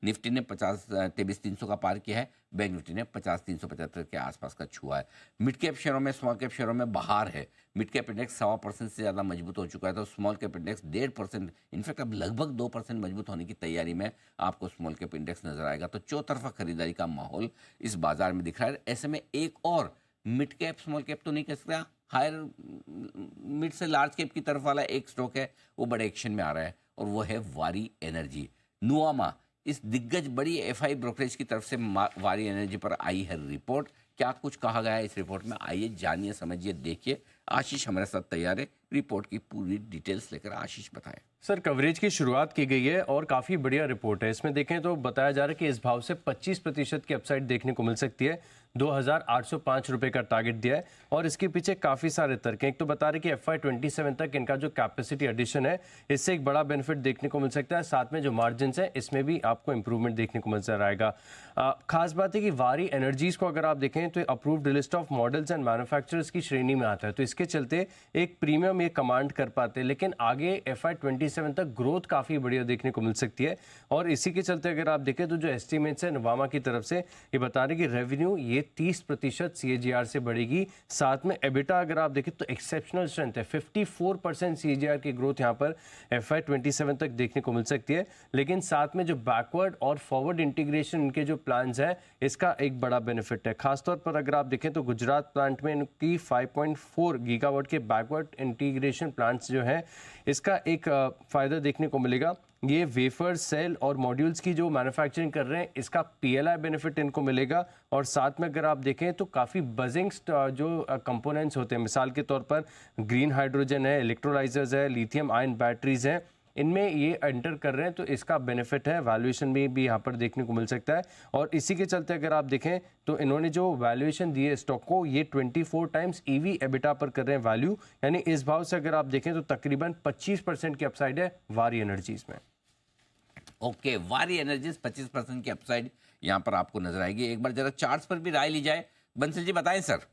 Nifty ने 53,300 का पार किया है, बैंक निफ्टी ने 50,375 के आसपास का छुआ है। मिड कैप शेयरों में, स्मॉल कैप शेयरों में बाहर है। मिड कैप इंडेक्स 1.25% से ज़्यादा मजबूत हो चुका है, तो स्मॉल कैप इंडेक्स 1.5%, इनफैक्ट अब लगभग 2% मजबूत होने की तैयारी में आपको स्मॉल कैप इंडेक्स नजर आएगा। तो चौतरफा खरीदारी का माहौल इस बाजार में दिख रहा है। ऐसे में एक और मिड कैप स्मॉल कैप तो नहीं कह सकता, हायर मिड से लार्ज कैप की तरफ वाला एक स्टॉक है, वो बड़े एक्शन में आ रहा है, और वो है वारी एनर्जी। नुआमा, इस दिग्गज बड़ी एफआई ब्रोकरेज की तरफ से वारी एनर्जी पर आई है रिपोर्ट। क्या कुछ कहा गया है इस रिपोर्ट में, आइए जानिए, समझिए, देखिए। आशीष हमारे साथ तैयार है रिपोर्ट की पूरी डिटेल्स लेकर। आशीष बताएं। सर, कवरेज की शुरुआत की गई है और काफ़ी बढ़िया रिपोर्ट है। इसमें देखें तो बताया जा रहा है कि इस भाव से 25% की अपसाइड देखने को मिल सकती है। 2,805 रुपये का टारगेट दिया है और इसके पीछे काफ़ी सारे तर्क हैं। एक तो बता रहे कि FY27 तक इनका जो कैपेसिटी एडिशन है, इससे एक बड़ा बेनिफिट देखने को मिल सकता है। साथ में जो मार्जिन है, इसमें भी आपको इंप्रूवमेंट देखने को नजर आएगा। खास बात है कि वारी एनर्जीज को अगर आप देखें तो approved list of models and manufacturers की श्रेणी में आता है, तो इसके चलते एक प्रीमियम ये कमांड कर पाते हैं। लेकिन आगे FY27 तक ग्रोथ काफ़ी बढ़िया देखने को मिल सकती है और इसी के चलते अगर आप देखें तो जो एस्टिमेट्स है नवामा की तरफ से, ये बता रहे कि रेवेन्यू ये 30% CAGR से बढ़ेगी। साथ में एबिटा अगर आप देखें तो एक्सेप्शनल स्ट्रेंथ है, 54% CAGR की ग्रोथ यहाँ पर FY27 तक देखने को मिल सकती है। लेकिन साथ में जो बैकवर्ड और फॉरवर्ड इंटीग्रेशन इनके जो प्लान्स हैं, इसका एक बड़ा बेनिफिट है। खासतौर पर अगर आप देखें तो गुजरात प्लांट में इनकी 5.4 गीगावाट के बैकवर्ड इंटीग्रेशन प्लांट्स जो है, इसका एक फ़ायदा देखने को मिलेगा। ये वेफर, सेल और मॉड्यूल्स की जो मैन्युफैक्चरिंग कर रहे हैं, इसका PLI बेनिफिट इनको मिलेगा। और साथ में अगर आप देखें तो काफ़ी बजिंग जो कंपोनेंट्स होते हैं, मिसाल के तौर पर ग्रीन हाइड्रोजन है, इलेक्ट्रोलाइजर्स है, लिथियम आयन बैटरीज हैं, इनमें ये एंटर कर रहे हैं, तो इसका बेनिफिट है। वैल्यूएशन में भी यहाँ पर देखने को मिल सकता है। और इसी के चलते अगर आप देखें तो इन्होंने जो वैल्यूएशन दी है स्टॉक को, ये 24 टाइम्स EV एबिटा पर कर रहे हैं वैल्यू। यानी इस भाव से अगर आप देखें तो तकरीबन 25% की अपसाइड है वारी एनर्जीज में। ओके, वारी एनर्जीज 25% की अपसाइड यहाँ पर आपको नजर आएगी। एक बार जरा चार्ट्स पर भी राय ली जाए। बंसल जी बताएं सर।